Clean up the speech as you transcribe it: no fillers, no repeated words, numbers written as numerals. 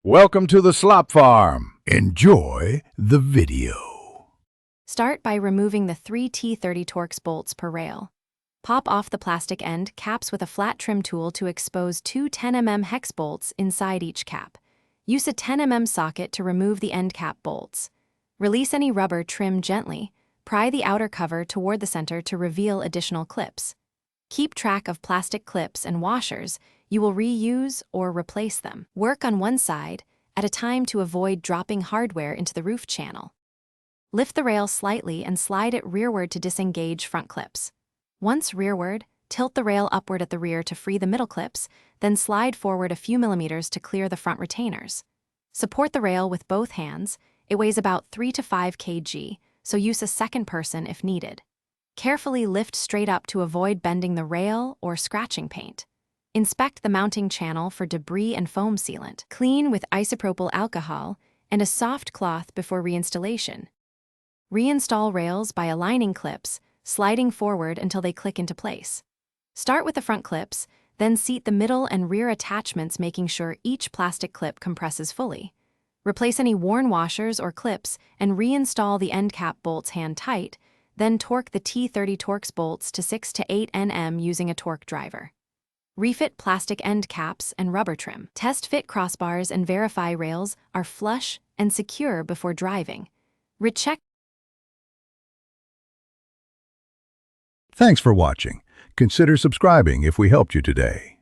Welcome to the Slop Farm. Enjoy the video. Start by removing the 3 T30 Torx bolts per rail. Pop off the plastic end caps with a flat trim tool to expose two 10mm hex bolts inside each cap. Use a 10mm socket to remove the end cap bolts. Release any rubber trim gently. Pry the outer cover toward the center to reveal additional clips. Keep track of plastic clips and washers. You will reuse or replace them. Work on one side at a time to avoid dropping hardware into the roof channel. Lift the rail slightly and slide it rearward to disengage front clips. Once rearward, tilt the rail upward at the rear to free the middle clips, then slide forward a few millimeters to clear the front retainers. Support the rail with both hands. It weighs about 3 to 5 kg, so use a second person if needed. Carefully lift straight up to avoid bending the rail or scratching paint. Inspect the mounting channel for debris and foam sealant. Clean with isopropyl alcohol and a soft cloth before reinstallation. Reinstall rails by aligning clips, sliding forward until they click into place. Start with the front clips, then seat the middle and rear attachments, making sure each plastic clip compresses fully. Replace any worn washers or clips and reinstall the end cap bolts hand tight, then torque the T30 Torx bolts to 6 to 8 Nm using a torque driver. Refit plastic end caps and rubber trim. Test fit crossbars and verify rails are flush and secure before driving. Recheck. Thanks for watching. Consider subscribing if we helped you today.